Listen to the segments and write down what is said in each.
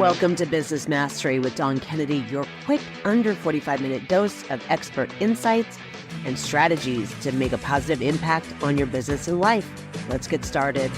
Welcome to Business Mastery with Dawn Kennedy, your quick under 45-minute dose of expert insights and strategies to make a positive impact on your business and life. Let's get started.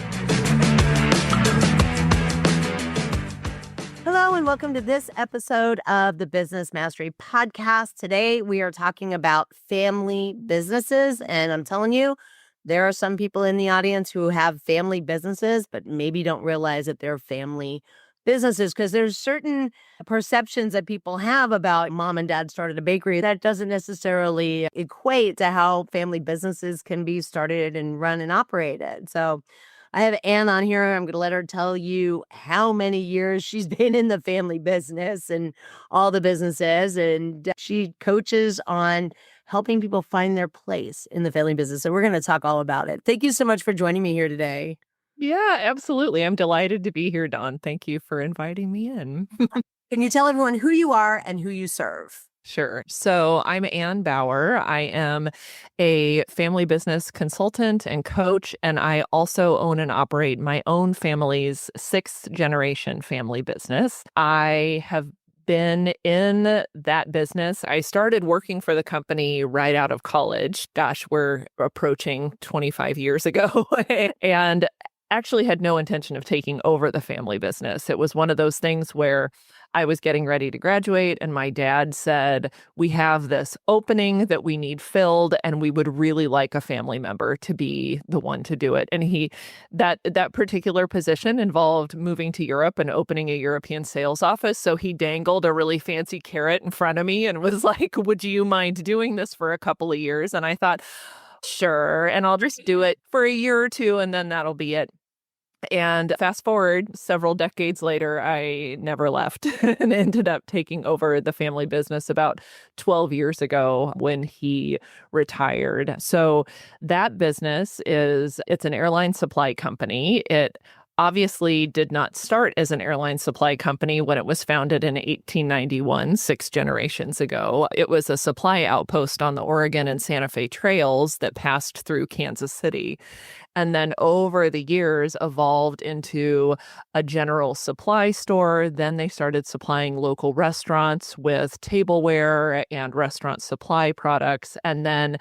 Hello, and welcome to this episode of the Business Mastery Podcast. Today, we are talking about family businesses, and I'm telling you, there are some people in the audience who have family businesses, but maybe don't realize that they're family businesses because there's certain perceptions that people have about mom and dad started a bakery that doesn't necessarily equate to how family businesses can be started and run and operated. So I have Anne on here. I'm going to let her tell you how many years she's been in the family business and all the businesses. And she coaches on helping people find their place in the family business. So we're going to talk all about it. Thank you so much for joining me here today. Yeah, absolutely. I'm delighted to be here, Dawn. Thank you for inviting me in. Can you tell everyone who you are and who you serve? Sure. So I'm Anne Bauer. I am a family business consultant and coach, and I also own and operate my own family's sixth generation family business. I have been in that business. I started working for the company right out of college. Gosh, we're approaching 25 years ago. And actually had no intention of taking over the family business. It was one of those things where I was getting ready to graduate and my dad said, we have this opening that we need filled and we would really like a family member to be the one to do it. And that particular position involved moving to Europe and opening a European sales office. So he dangled a really fancy carrot in front of me and was like, would you mind doing this for a couple of years? And I thought, sure. And I'll just do it for a year or two and then that'll be it. And fast forward several decades later, I never left and ended up taking over the family business about 12 years ago when he retired. So that business it's an airline supply company. It obviously did not start as an airline supply company when it was founded in 1891, 6 generations ago. It was a supply outpost on the Oregon and Santa Fe trails that passed through Kansas City. And then over the years evolved into a general supply store. Then they started supplying local restaurants with tableware and restaurant supply products. And then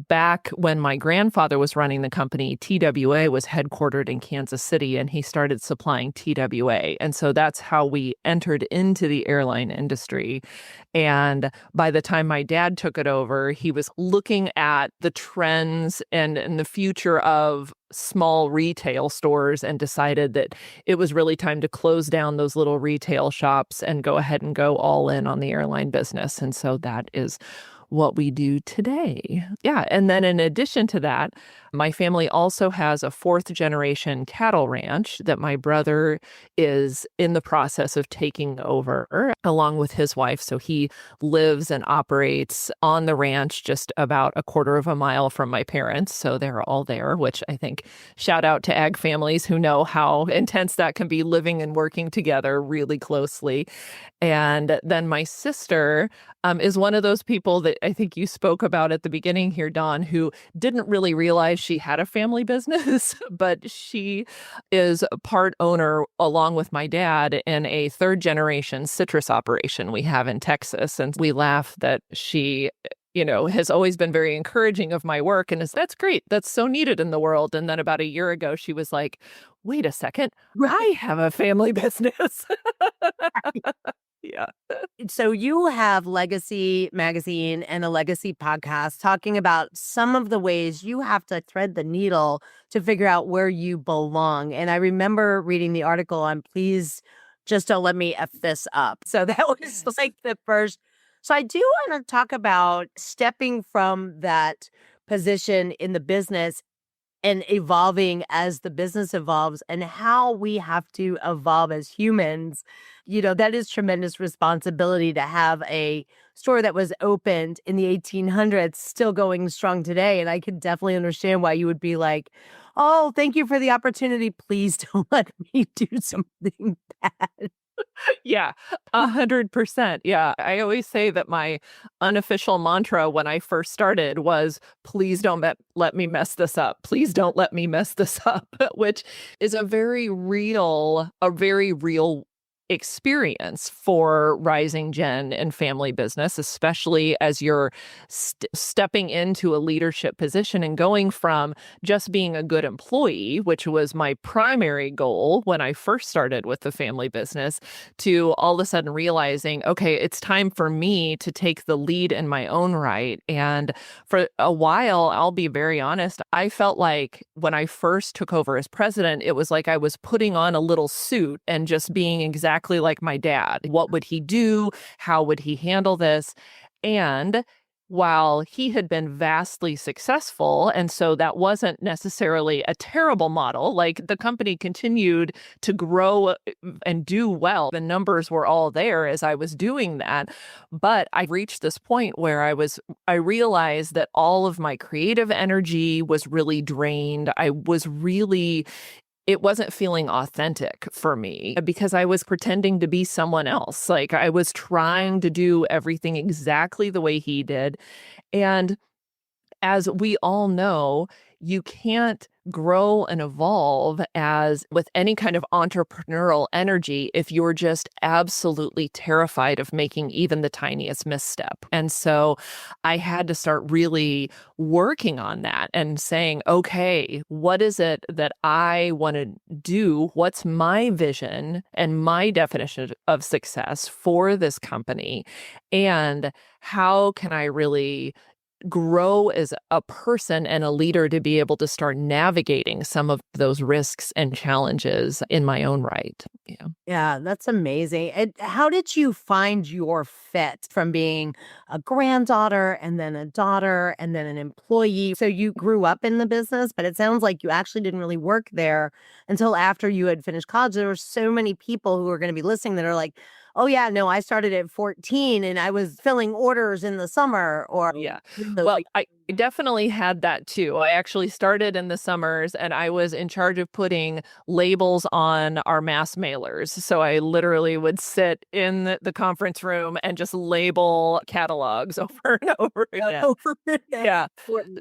back when my grandfather was running the company, TWA was headquartered in Kansas City, and he started supplying TWA. And so that's how we entered into the airline industry. And by the time my dad took it over, he was looking at the trends and the future of small retail stores and decided that it was really time to close down those little retail shops and go ahead and go all in on the airline business. And so that is what we do today. Yeah. And then in addition to that, my family also has a fourth generation cattle ranch that my brother is in the process of taking over along with his wife. So he lives and operates on the ranch just about a quarter of a mile from my parents. So they're all there, which I think shout out to ag families who know how intense that can be, living and working together really closely. And then my sister is one of those people that I think you spoke about at the beginning here, Dawn, who didn't really realize she had a family business, but she is a part owner along with my dad in a third generation citrus operation we have in Texas. And we laugh that she has always been very encouraging of my work and that's great. That's so needed in the world. And then about a year ago, she was like, wait a second, I have a family business. Yeah. So you have Legacy magazine and a Legacy podcast talking about some of the ways you have to thread the needle to figure out where you belong. And I remember reading the article on Please Just Don't Let Me F This Up. So that was like the first. So I do want to talk about stepping from that position in the business and evolving as the business evolves and how we have to evolve as humans. That is tremendous responsibility to have a store that was opened in the 1800s still going strong today. And I can definitely understand why you would be like, oh, thank you for the opportunity. Please don't let me do something bad. Yeah, 100%. Yeah. I always say that my unofficial mantra when I first started was, please don't let me mess this up. Please don't let me mess this up, which is a very real experience for rising gen and family business, especially as you're stepping into a leadership position and going from just being a good employee, which was my primary goal when I first started with the family business, to all of a sudden realizing, okay, it's time for me to take the lead in my own right. And for a while, I'll be very honest, I felt like when I first took over as president, it was like I was putting on a little suit and just being exactly like my dad. What would he do? How would he handle this? And while he had been vastly successful, and so that wasn't necessarily a terrible model, like the company continued to grow and do well. The numbers were all there as I was doing that. But I reached this point where I realized that all of my creative energy was really drained. It wasn't feeling authentic for me because I was pretending to be someone else. Like I was trying to do everything exactly the way he did. And as we all know, you can't grow and evolve as with any kind of entrepreneurial energy if you're just absolutely terrified of making even the tiniest misstep. And so I had to start really working on that and saying, okay, what is it that I want to do? What's my vision and my definition of success for this company? And how can I really grow as a person and a leader to be able to start navigating some of those risks and challenges in my own right? Yeah. Yeah, that's amazing. And how did you find your fit from being a granddaughter and then a daughter and then an employee? So you grew up in the business, but it sounds like you actually didn't really work there until after you had finished college. There were so many people who are going to be listening that are like, oh, yeah, no, I started at 14 and I was filling orders in the summer or, Yeah. the, Well, like, I definitely had that too. I actually started in the summers and I was in charge of putting labels on our mass mailers. So I literally would sit in the conference room and just label catalogs over and over again. over Yeah.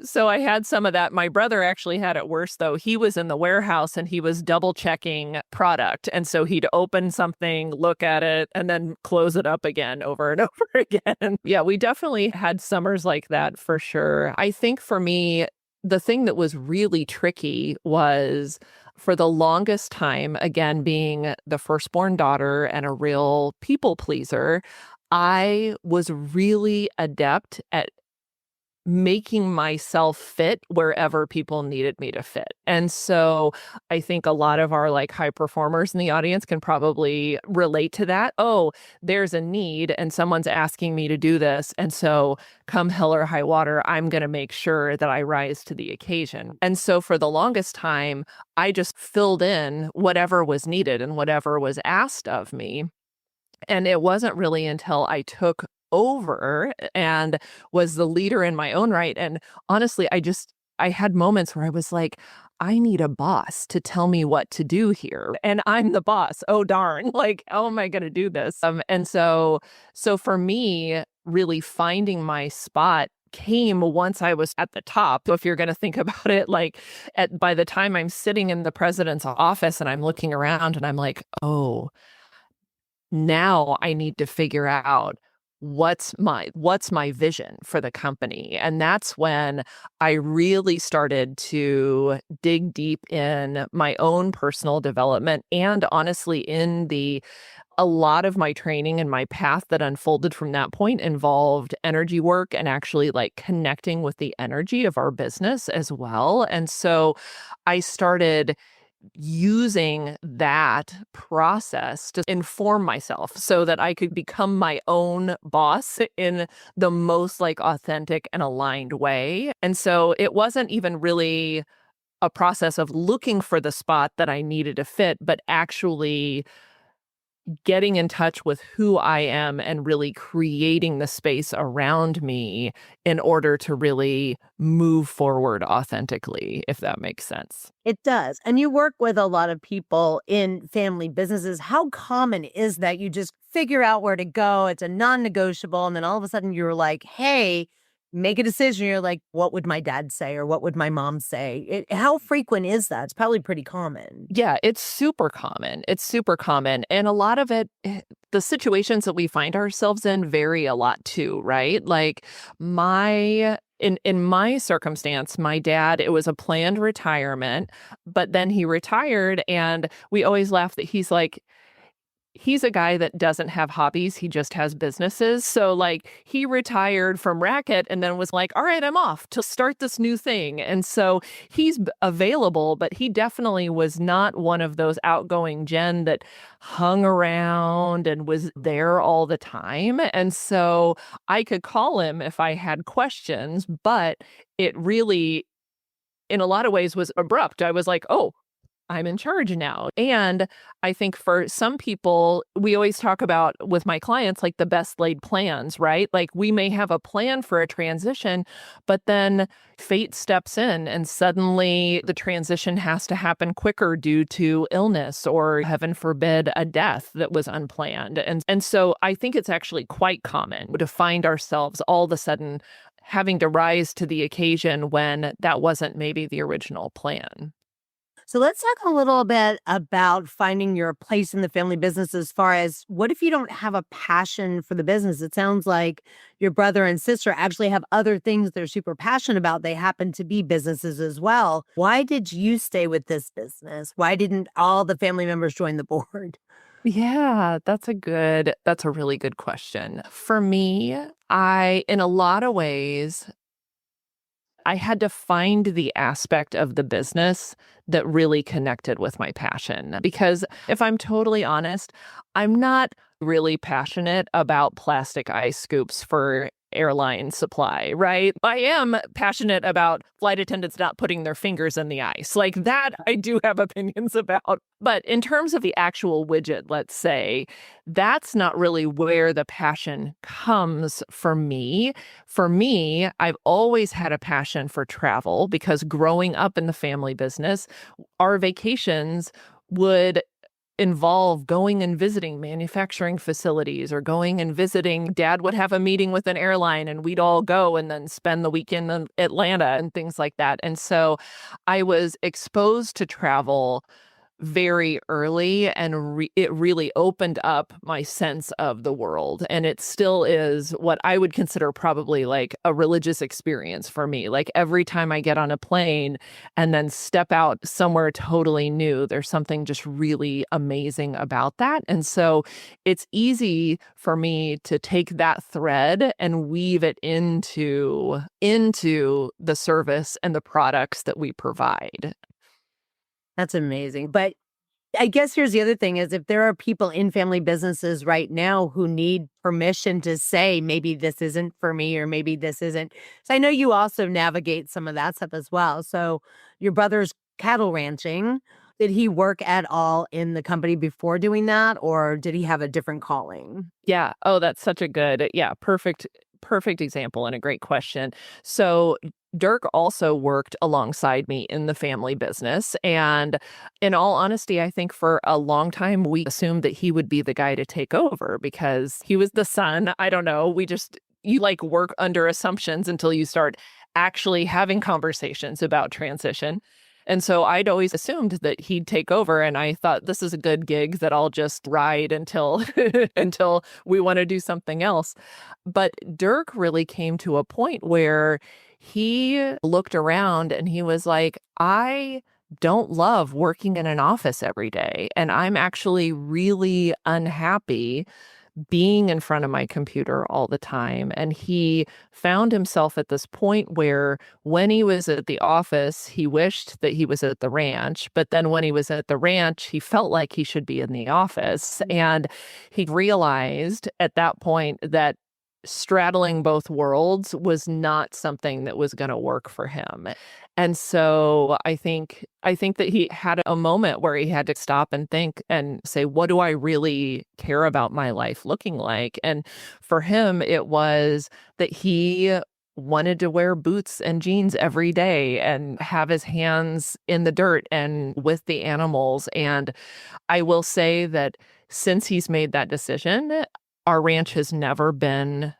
So I had some of that. My brother actually had it worse, though. He was in the warehouse and he was double checking product. And so he'd open something, look at it, and then close it up again over and over again. Yeah, we definitely had summers like that for sure. I think for me, the thing that was really tricky was for the longest time, again, being the firstborn daughter and a real people pleaser, I was really adept at making myself fit wherever people needed me to fit. And so I think a lot of our like high performers in the audience can probably relate to that. Oh, there's a need and someone's asking me to do this. And so come hell or high water, I'm going to make sure that I rise to the occasion. And so for the longest time, I just filled in whatever was needed and whatever was asked of me. And it wasn't really until I took over and was the leader in my own right. And honestly, I had moments where I was like, I need a boss to tell me what to do here. And I'm the boss. Oh, darn. Like, how am I going to do this? So for me, really finding my spot came once I was at the top. So if you're going to think about it, like by the time I'm sitting in the president's office and I'm looking around and I'm like, oh, now I need to figure out what's my vision for the company. And that's when I really started to dig deep in my own personal development and honestly a lot of my training and my path that unfolded from that point involved energy work and actually like connecting with the energy of our business as well. And so I started using that process to inform myself so that I could become my own boss in the most like authentic and aligned way. And so it wasn't even really a process of looking for the spot that I needed to fit, but actually getting in touch with who I am and really creating the space around me in order to really move forward authentically, if that makes sense. It does. And you work with a lot of people in family businesses. How common is that you just figure out where to go? It's a non negotiable. And then all of a sudden you're like, hey, make a decision, you're like, what would my dad say or what would my mom say? How frequent is that? It's probably pretty common. Yeah, it's super common. It's super common. And a lot of it, the situations that we find ourselves in vary a lot too, right? Like in my circumstance, my dad, it was a planned retirement, but then he retired and we always laugh that he's a guy that doesn't have hobbies, he just has businesses. So, like, he retired from racket and then was like, "All right, I'm off to start this new thing." And so he's available, but he definitely was not one of those outgoing Jen that hung around and was there all the time. And so I could call him if I had questions, but it really, in a lot of ways, was abrupt. I was like, "Oh, I'm in charge now." And I think for some people, we always talk about with my clients, like the best laid plans, right? Like we may have a plan for a transition, but then fate steps in and suddenly the transition has to happen quicker due to illness or heaven forbid, a death that was unplanned. And so I think it's actually quite common to find ourselves all of a sudden having to rise to the occasion when that wasn't maybe the original plan. So let's talk a little bit about finding your place in the family business as far as what if you don't have a passion for the business? It sounds like your brother and sister actually have other things they're super passionate about. They happen to be businesses as well. Why did you stay with this business? Why didn't all the family members join the board? Yeah, that's a really good question. For me, in a lot of ways, I had to find the aspect of the business that really connected with my passion. Because if I'm totally honest, I'm not really passionate about plastic ice scoops for airline supply, right? I am passionate about flight attendants not putting their fingers in the ice. Like that, I do have opinions about. But in terms of the actual widget, let's say, that's not really where the passion comes for me. For me, I've always had a passion for travel because growing up in the family business, our vacations would involve going and visiting manufacturing facilities or going and visiting. Dad would have a meeting with an airline and we'd all go and then spend the weekend in Atlanta and things like that. And so I was exposed to travel very early and it really opened up my sense of the world, and it still is what I would consider probably like a religious experience for me. Like every time I get on a plane and then step out somewhere totally new, there's something just really amazing about that. And so it's easy for me to take that thread and weave it into the service and the products that we provide. That's amazing. But I guess here's the other thing is if there are people in family businesses right now who need permission to say maybe this isn't for me or maybe this isn't. So I know you also navigate some of that stuff as well. So your brother's cattle ranching, did he work at all in the company before doing that or did he have a different calling? Yeah. Oh, that's such a good, yeah, perfect example and a great question. So Dirk also worked alongside me in the family business. And in all honesty, I think for a long time, we assumed that he would be the guy to take over because he was the son. I don't know. You like work under assumptions until you start actually having conversations about transition. And so I'd always assumed that he'd take over, and I thought this is a good gig that I'll just ride until until we want to do something else. But Dirk really came to a point where he looked around and he was like, I don't love working in an office every day. And I'm actually really unhappy being in front of my computer all the time. And he found himself at this point where when he was at the office, he wished that he was at the ranch. But then when he was at the ranch, he felt like he should be in the office. And he realized at that point that straddling both worlds was not something that was going to work for him. And so I think that he had a moment where he had to stop and think and say, what do I really care about my life looking like? And for him, it was that he wanted to wear boots and jeans every day and have his hands in the dirt and with the animals. And I will say that since he's made that decision, our ranch has never been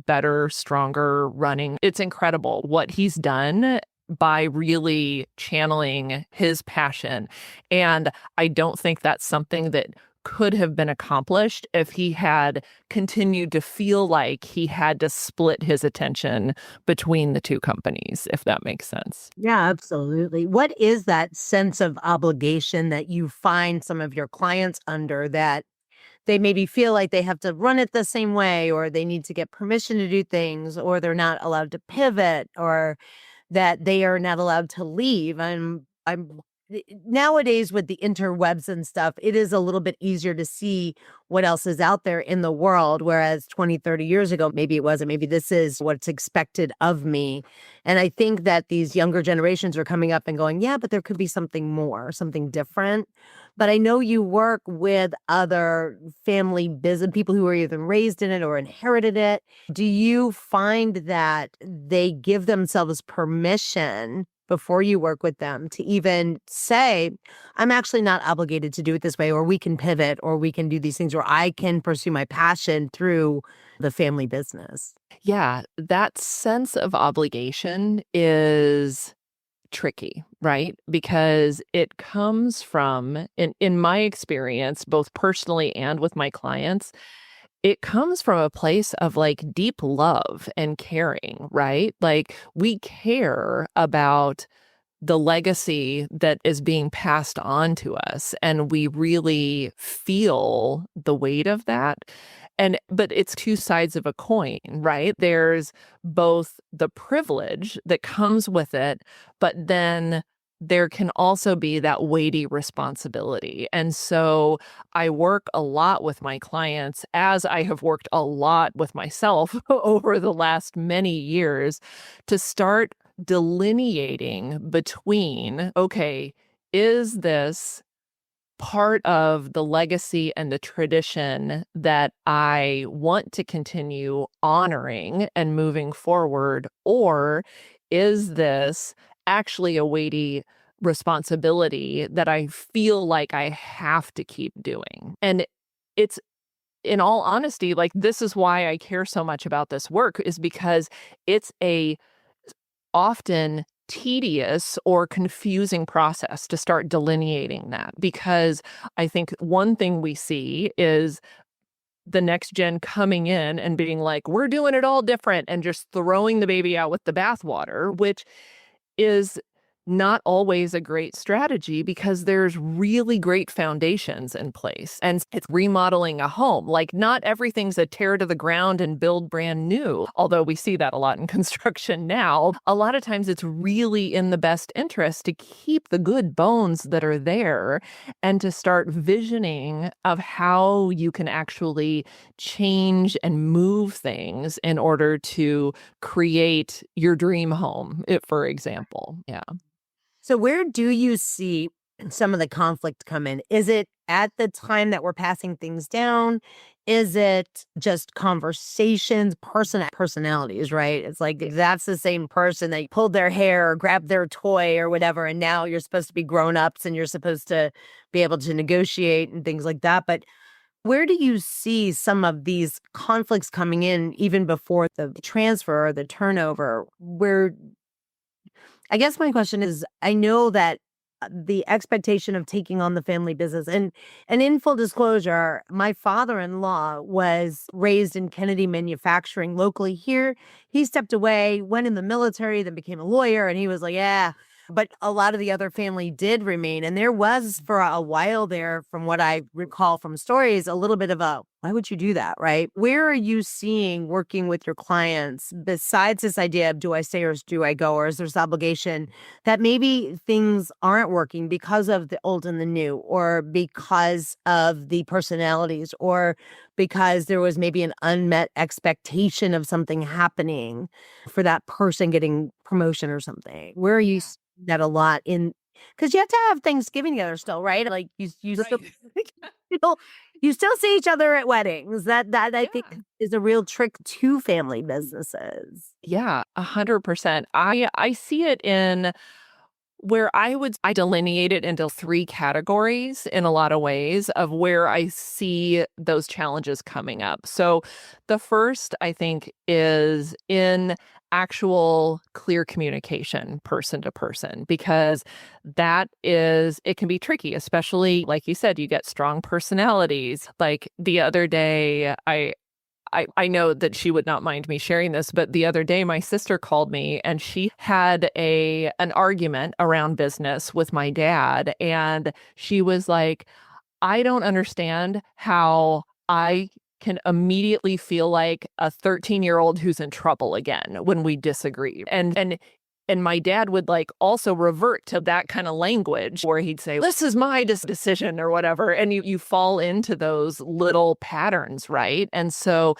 better, stronger running. It's incredible what he's done by really channeling his passion. And I don't think that's something that could have been accomplished if he had continued to feel like he had to split his attention between the two companies, if that makes sense. Yeah, absolutely. What is that sense of obligation that you find some of your clients under, that they maybe feel like they have to run it the same way, or they need to get permission to do things, or they're not allowed to pivot, or that they are not allowed to leave? Nowadays with the interwebs and stuff, it is a little bit easier to see what else is out there in the world. Whereas 20, 30 years ago, maybe it wasn't. Maybe this is what's expected of me. And I think that these younger generations are coming up and going, yeah, but there could be something more, something different. But I know you work with other family business people who were either raised in it or inherited it. Do you find that they give themselves permission before you work with them to even say, I'm actually not obligated to do it this way, or we can pivot, or we can do these things, or I can pursue my passion through the family business? Yeah, that sense of obligation is tricky, right? Because it comes from, in my experience, both personally and with my clients, it comes from a place of like deep love and caring, right? Like we care about the legacy that is being passed on to us, and we really feel the weight of that. But it's two sides of a coin, right? There's both the privilege that comes with it, but then there can also be that weighty responsibility. And so I work a lot with my clients, as I have worked a lot with myself over the last many years, to start delineating between, okay, is this part of the legacy and the tradition that I want to continue honoring and moving forward? Or is this actually a weighty responsibility that I feel like I have to keep doing? And it's, in all honesty, like this is why I care so much about this work, is because it's a often tedious or confusing process to start delineating that. Because I think one thing we see is the next gen coming in and being like, we're doing it all different, and just throwing the baby out with the bathwater, which is not always a great strategy, because there's really great foundations in place. And it's remodeling a home. Like, not everything's a tear to the ground and build brand new, although we see that a lot in construction now. A lot of times it's really in the best interest to keep the good bones that are there, and to start visioning of how you can actually change and move things in order to create your dream home, for example. Yeah. So where do you see some of the conflict come in? Is it at the time that we're passing things down? Is it just conversations, personalities, right? It's like that's the same person that pulled their hair or grabbed their toy or whatever, and now you're supposed to be grown-ups and you're supposed to be able to negotiate and things like that. But where do you see some of these conflicts coming in even before the transfer or the turnover? Where I guess my question is, I know that the expectation of taking on the family business, and in full disclosure, my father-in-law was raised in Kennedy manufacturing locally here. He stepped away, went in the military, then became a lawyer, and he was like, yeah. But a lot of the other family did remain. And there was for a while there, from what I recall from stories, a little bit of a, why would you do that? Right. Where are you seeing working with your clients, besides this idea of do I stay or do I go? Or is there this obligation that maybe things aren't working because of the old and the new, or because of the personalities, or because there was maybe an unmet expectation of something happening for that person getting promotion or something? Where are you seeing that a lot in? Because you have to have Thanksgiving together still, right? Like you still Right. you you still see each other at weddings. That I think Yeah. is a real trick to family businesses. Yeah, 100%. I see it in I delineate it into three categories in a lot of ways of where I see those challenges coming up. So the first, I think, is in actual clear communication person to person, because it can be tricky, especially like you said, you get strong personalities. Like the other day, I know that she would not mind me sharing this, but the other day my sister called me and she had an argument around business with my dad. And she was like, I don't understand how I can immediately feel like a 13-year-old who's in trouble again when we disagree. And my dad would like also revert to that kind of language where he'd say, this is my decision or whatever. And you fall into those little patterns, right? And so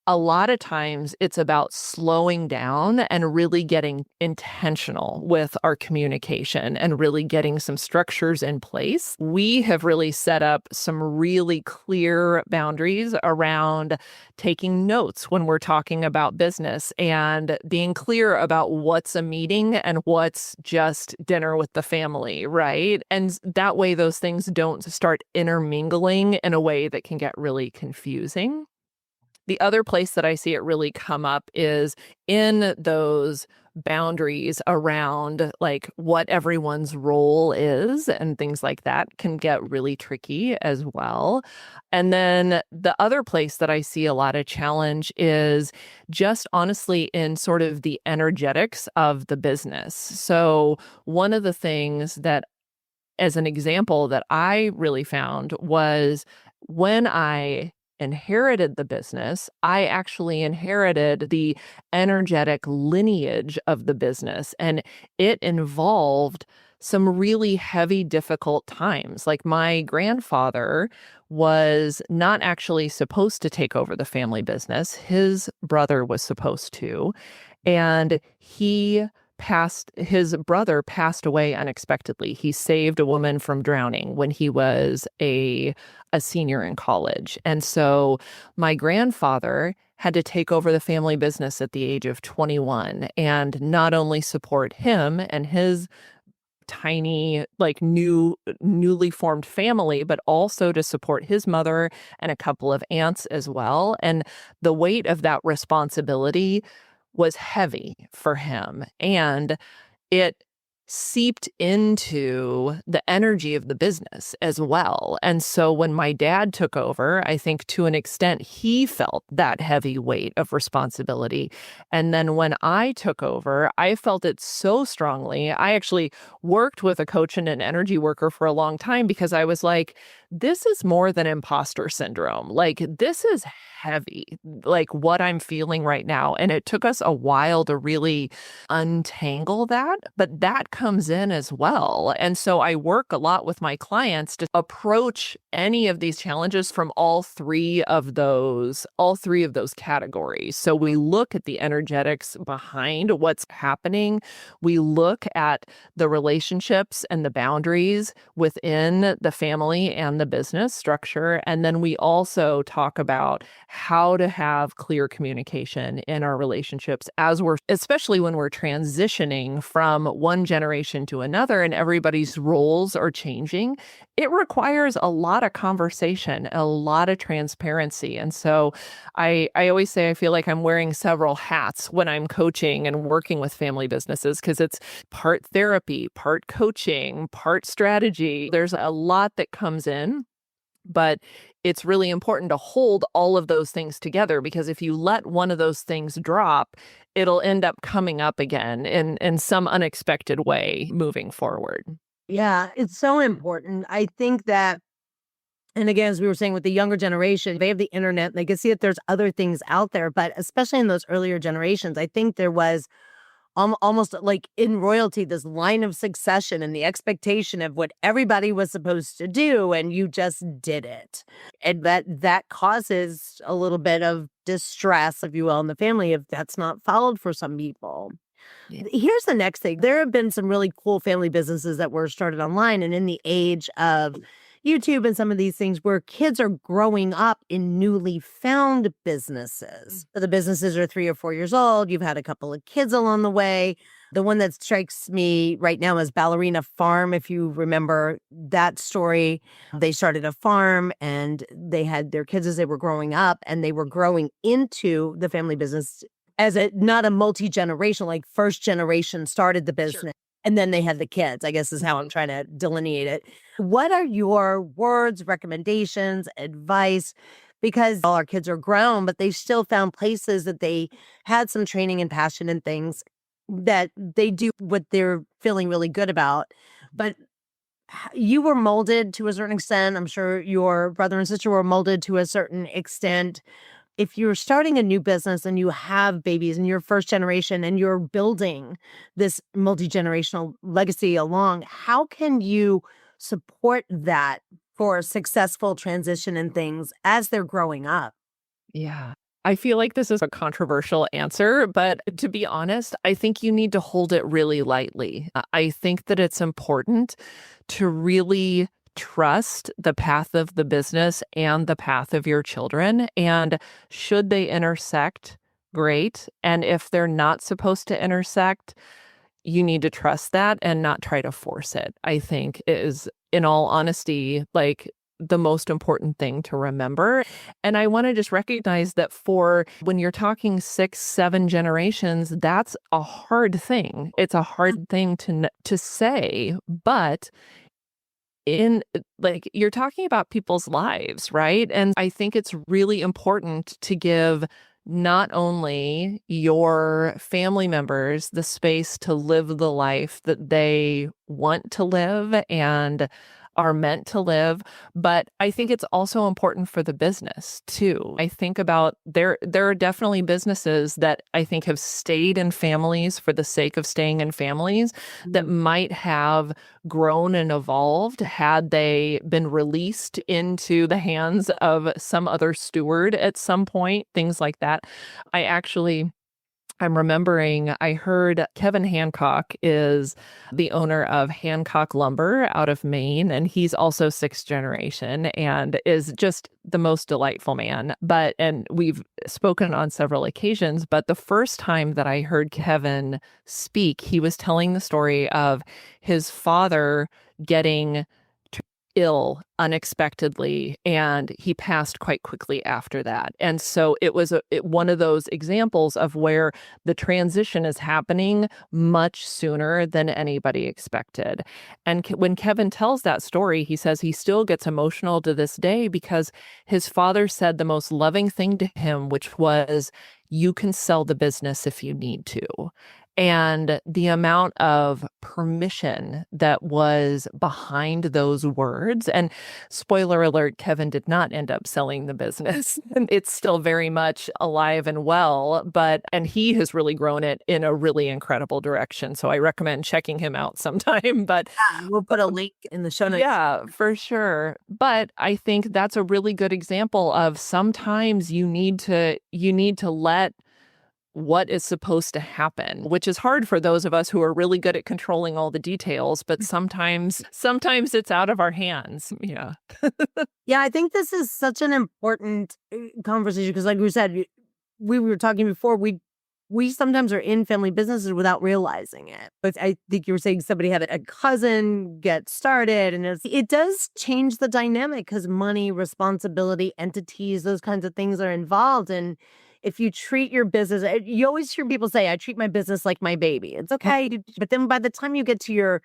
a lot of times it's about slowing down and really getting intentional with our communication and really getting some structures in place. We have really set up some really clear boundaries around taking notes when we're talking about business and being clear about what's a meeting and what's just dinner with the family, right? And that way those things don't start intermingling in a way that can get really confusing. The other place that I see it really come up is in those boundaries around like what everyone's role is and things like that can get really tricky as well. And then the other place that I see a lot of challenge is just honestly in sort of the energetics of the business. So one of the things that as an example that I really found was when I inherited the business, I actually inherited the energetic lineage of the business. And it involved some really heavy, difficult times. Like my grandfather was not actually supposed to take over the family business, his brother was supposed to. And his brother passed away unexpectedly. He saved a woman from drowning when he was a senior in college. And so my grandfather had to take over the family business at the age of 21 and not only support him and his tiny, like newly formed family, but also to support his mother and a couple of aunts as well. And the weight of that responsibility was heavy for him. And it seeped into the energy of the business as well. And so when my dad took over, I think to an extent he felt that heavy weight of responsibility. And then when I took over, I felt it so strongly. I actually worked with a coach and an energy worker for a long time because I was like, this is more than imposter syndrome. Like, this is heavy, like what I'm feeling right now. And it took us a while to really untangle that, but that comes in as well. And so I work a lot with my clients to approach any of these challenges from all three of those categories. So we look at the energetics behind what's happening. We look at the relationships and the boundaries within the family and the business structure. And then we also talk about how to have clear communication in our relationships especially when we're transitioning from one generation to another and everybody's roles are changing. It requires a lot of conversation, a lot of transparency. And so I always say I feel like I'm wearing several hats when I'm coaching and working with family businesses because it's part therapy, part coaching, part strategy. There's a lot that comes in. But it's really important to hold all of those things together because if you let one of those things drop, it'll end up coming up again in some unexpected way moving forward. Yeah, it's so important. I think that, and again, as we were saying with the younger generation, they have the internet, they can see that there's other things out there. But especially in those earlier generations, I think there was almost like in royalty, this line of succession and the expectation of what everybody was supposed to do, and you just did it. And that causes a little bit of distress, if you will, in the family if that's not followed for some people. Yeah. Here's the next thing. There have been some really cool family businesses that were started online, and in the age of YouTube and some of these things where kids are growing up in newly found businesses. So the businesses are 3 or 4 years old. You've had a couple of kids along the way. The one that strikes me right now is Ballerina Farm. If you remember that story, they started a farm and they had their kids as they were growing up, and they were growing into the family business as a not a multi-generational, like first generation started the business. And then they had the kids, I guess is how I'm trying to delineate it. What are your words, recommendations, advice? Because all our kids are grown, but they still found places that they had some training and passion and things that they do what they're feeling really good about. But you were molded to a certain extent. I'm sure your brother and sister were molded to a certain extent. If you're starting a new business and you have babies and you're first generation and you're building this multi-generational legacy along, how can you support that for a successful transition and things as they're growing up? Yeah. I feel like this is a controversial answer, but to be honest, I think you need to hold it really lightly. I think that it's important to really trust the path of the business and the path of your children. And should they intersect, great. And if they're not supposed to intersect, you need to trust that and not try to force it, I think is, in all honesty, like the most important thing to remember. And I want to just recognize that for when you're talking 6, 7 generations, that's a hard thing. It's a hard thing to say, but in like you're talking about people's lives, right? And I think it's really important to give not only your family members the space to live the life that they want to live and are meant to live, but I think it's also important for the business too. I think about there are definitely businesses that I think have stayed in families for the sake of staying in families that might have grown and evolved had they been released into the hands of some other steward at some point, things like that. I'm remembering I heard Kevin Hancock is the owner of Hancock Lumber out of Maine, and he's also 6th generation and is just the most delightful man. And we've spoken on several occasions, but the first time that I heard Kevin speak, he was telling the story of his father getting ill unexpectedly, and he passed quite quickly after that. And so it was one of those examples of where the transition is happening much sooner than anybody expected. And when Kevin tells that story, he says he still gets emotional to this day because his father said the most loving thing to him, which was, "You can sell the business if you need to." And the amount of permission that was behind those words, and spoiler alert, Kevin did not end up selling the business. It's still very much alive and well, and he has really grown it in a really incredible direction. So I recommend checking him out sometime. But We'll put a link in the show notes. yeah, for sure. But I think that's a really good example of sometimes you need to let what is supposed to happen, which is hard for those of us who are really good at controlling all the details, but sometimes it's out of our hands. Yeah. Yeah, I think this is such an important conversation because, like we said, we were talking before, we sometimes are in family businesses without realizing it. But I think you were saying somebody had a cousin get started, and it does change the dynamic because money, responsibility, entities, those kinds of things are involved. And if you treat your business, you always hear people say, "I treat my business like my baby." It's okay, but then by the time you get to your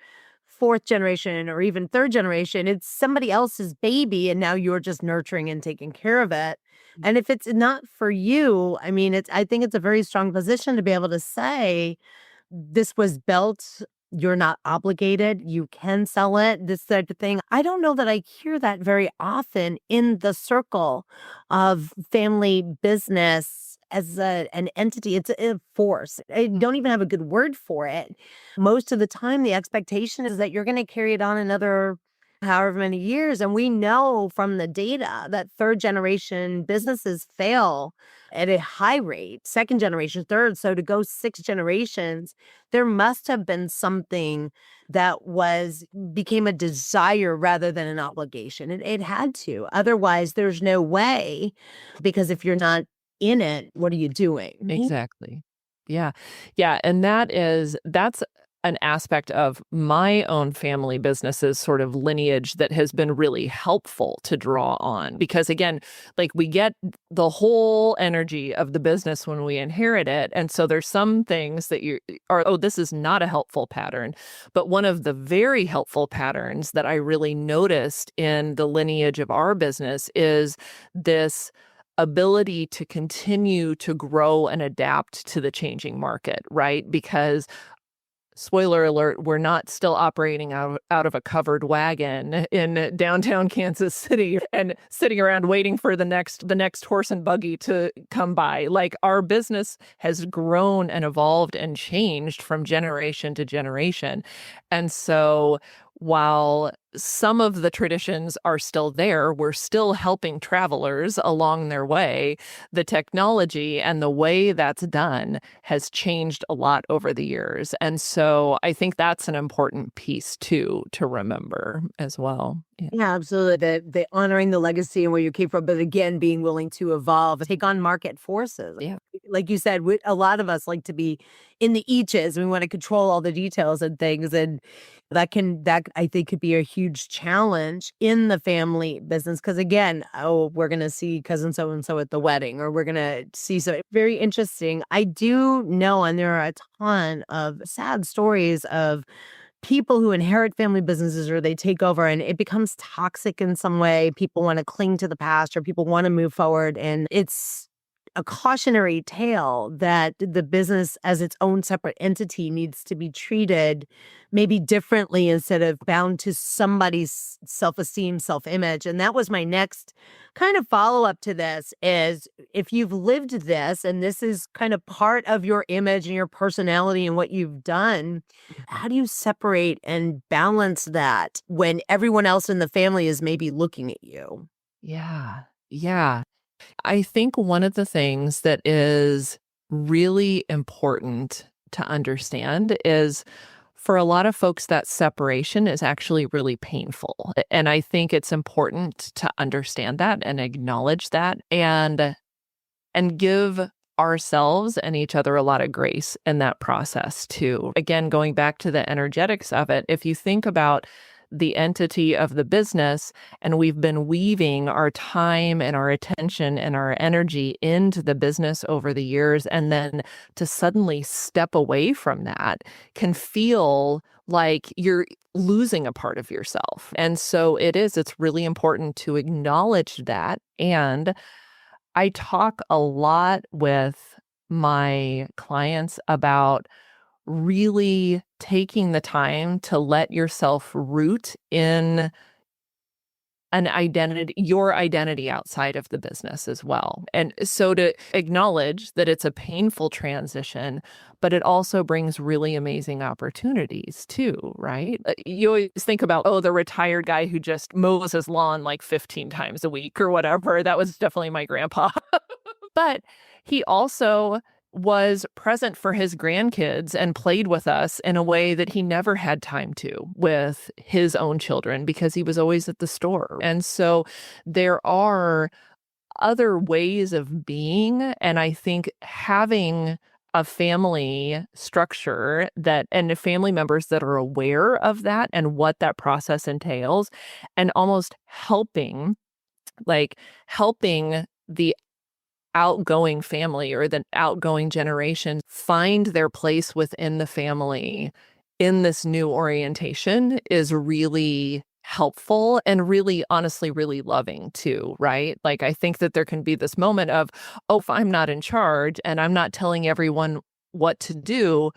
4th generation or even 3rd generation, it's somebody else's baby, and now you're just nurturing and taking care of it. And if it's not for you, I mean, I think it's a very strong position to be able to say, this was built. You're not obligated. You can sell it, this type of thing. I don't know that I hear that very often in the circle of family business as an entity. It's a force. I don't even have a good word for it. Most of the time, the expectation is that you're going to carry it on another however many years. And we know from the data that 3rd generation businesses fail at a high rate, second generation, third. So to go 6 generations, there must have been something that became a desire rather than an obligation. It had to. Otherwise, there's no way, because if you're not in it, what are you doing? Right? Exactly. Yeah. Yeah, and that's an aspect of my own family business's sort of lineage that has been really helpful to draw on because again, like we get the whole energy of the business when we inherit it, and so there's some things that you are, oh, this is not a helpful pattern. But one of the very helpful patterns that I really noticed in the lineage of our business is this ability to continue to grow and adapt to the changing market, right? Because spoiler alert, we're not still operating out of a covered wagon in downtown Kansas City and sitting around waiting for the next horse and buggy to come by. Like our business has grown and evolved and changed from generation to generation. And so while some of the traditions are still there, we're still helping travelers along their way. The technology and the way that's done has changed a lot over the years. And so I think that's an important piece too to remember as well. Yeah. Yeah, absolutely. The honoring the legacy and where you came from, but again, being willing to evolve, take on market forces. Yeah. Like you said, a lot of us like to be in the eaches. We want to control all the details and things, and that I think could be a huge challenge in the family business. Because again, oh, we're gonna see cousin so and so at the wedding, or we're gonna see so very interesting. I do know, and there are a ton of sad stories of people who inherit family businesses or they take over and it becomes toxic in some way. People want to cling to the past or people want to move forward. And it's a cautionary tale that the business as its own separate entity needs to be treated maybe differently instead of bound to somebody's self-esteem, self-image. And that was my next kind of follow-up to this is if you've lived this and this is kind of part of your image and your personality and what you've done, how do you separate and balance that when everyone else in the family is maybe looking at you? Yeah. Yeah. I think one of the things that is really important to understand is for a lot of folks, that separation is actually really painful. And I think it's important to understand that and acknowledge that and give ourselves and each other a lot of grace in that process too. Again, going back to the energetics of it, if you think about the entity of the business and we've been weaving our time and our attention and our energy into the business over the years, and then to suddenly step away from that can feel like you're losing a part of yourself. And so it's really important to acknowledge that. And I talk a lot with my clients about really taking the time to let yourself root in your identity outside of the business as well. And so to acknowledge that it's a painful transition, but it also brings really amazing opportunities too, right? You always think about, oh, the retired guy who just mows his lawn like 15 times a week or whatever. That was definitely my grandpa. But he also was present for his grandkids and played with us in a way that he never had time to with his own children because he was always at the store. And so there are other ways of being. And I think having a family structure and family members that are aware of that and what that process entails, and almost helping the outgoing family or the outgoing generation find their place within the family in this new orientation is really helpful and really honestly really loving too, right? Like I think that there can be this moment of, oh, if I'm not in charge and I'm not telling everyone what to do,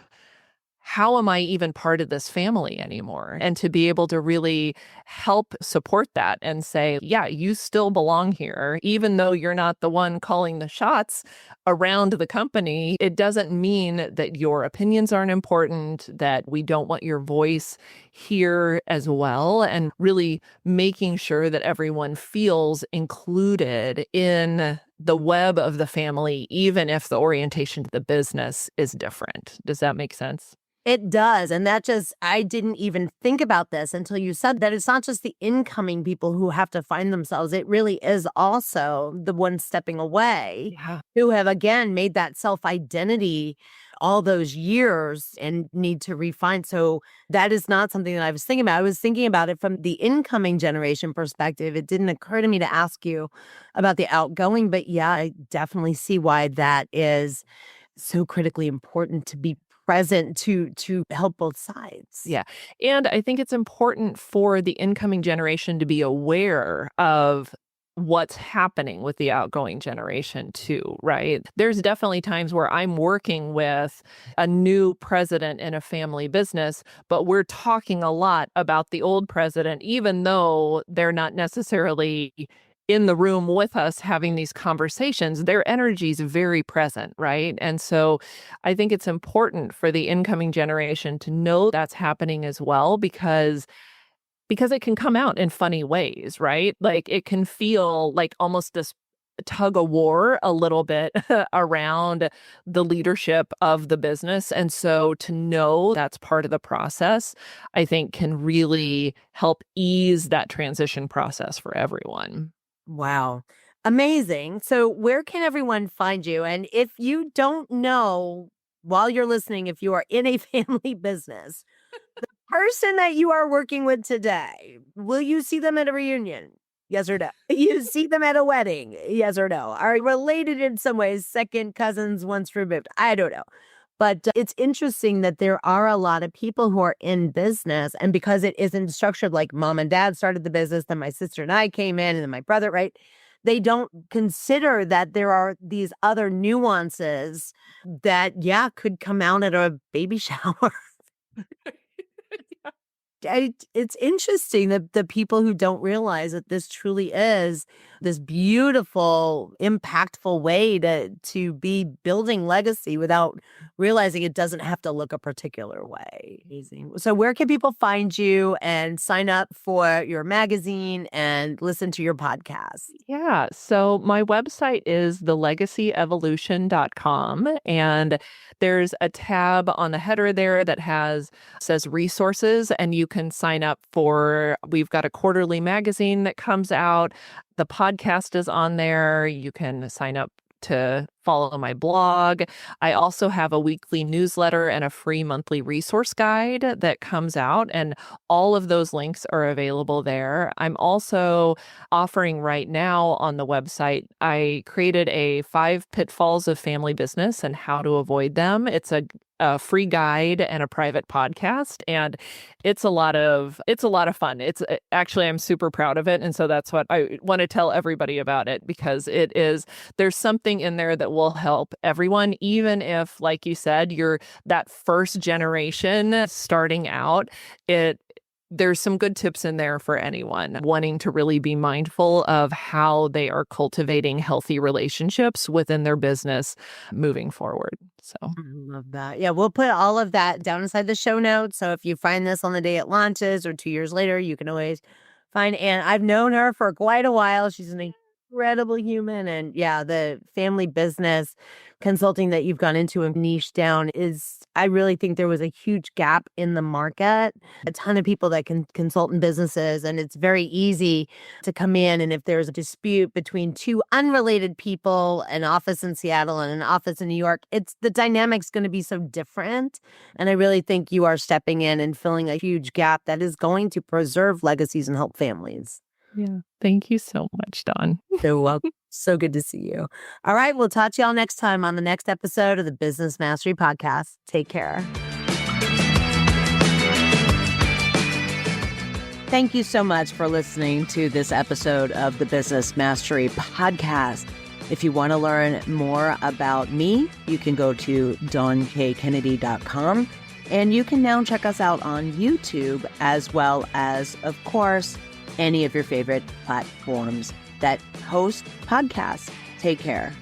how am I even part of this family anymore? And to be able to really help support that and say, yeah, you still belong here, even though you're not the one calling the shots around the company. It doesn't mean that your opinions aren't important, that we don't want your voice here as well, and really making sure that everyone feels included in the web of the family, even if the orientation to the business is different. Does that make sense? It does. And I didn't even think about this until you said that it's not just the incoming people who have to find themselves. It really is also the ones stepping away Yeah. who have, again, made that self identity all those years and need to refine. So that is not something that I was thinking about. I was thinking about it from the incoming generation perspective. It didn't occur to me to ask you about the outgoing, but yeah, I definitely see why that is so critically important to be present to help both sides. Yeah. And I think it's important for the incoming generation to be aware of what's happening with the outgoing generation too, right? There's definitely times where I'm working with a new president in a family business, but we're talking a lot about the old president, even though they're not necessarily in the room with us having these conversations. Their energy is very present, right? And so I think it's important for the incoming generation to know that's happening as well, because it can come out in funny ways, right? Like it can feel like almost this tug of war a little bit around the leadership of the business. And so to know that's part of the process, I think can really help ease that transition process for everyone. Wow. Amazing. So, where can everyone find you? And if you don't know while you're listening, if you are in a family business, person that you are working with today, will you see them at a reunion? Yes or no? You see them at a wedding? Yes or no? Are related in some ways, second cousins once removed? I don't know. But it's interesting that there are a lot of people who are in business. And because it isn't structured like mom and dad started the business, then my sister and I came in, and then my brother, right? They don't consider that there are these other nuances that, yeah, could come out at a baby shower. It's interesting that the people who don't realize that this truly is this beautiful, impactful way to be building legacy without realizing it doesn't have to look a particular way. Amazing. So where can people find you and sign up for your magazine and listen to your podcast? Yeah. So my website is thelegacyevolution.com. And there's a tab on the header there that says resources, and you can sign up we've got a quarterly magazine that comes out. The podcast is on there. You can sign up to follow my blog. I also have a weekly newsletter and a free monthly resource guide that comes out, and all of those links are available there. I'm also offering right now on the website, I created a 5 pitfalls of family business and how to avoid them. It's a free guide and a private podcast, and it's a lot of fun. It's actually, I'm super proud of it, and so that's what I want to tell everybody about it, because there's something in there that will help everyone, even if, like you said, you're that first generation starting out. There's some good tips in there for anyone wanting to really be mindful of how they are cultivating healthy relationships within their business moving forward. So I love that. Yeah, we'll put all of that down inside the show notes. So if you find this on the day it launches or 2 years later, you can always find Anne. I've known her for quite a while. She's an incredible human. And yeah, the family business consulting that you've gone into and niche down I really think there was a huge gap in the market. A ton of people that can consult in businesses, and it's very easy to come in. And if there's a dispute between two unrelated people, an office in Seattle and an office in New York, the dynamic's going to be so different. And I really think you are stepping in and filling a huge gap that is going to preserve legacies and help families. yeah, thank you so much, Dawn. So welcome. So good to see you. All right. We'll talk to y'all next time on the next episode of the Business Mastery Podcast. Take care. Thank you so much for listening to this episode of the Business Mastery Podcast. If you want to learn more about me, you can go to DawnKKennedy.com, and you can now check us out on YouTube, as well as, of course, any of your favorite platforms that host podcasts. Take care.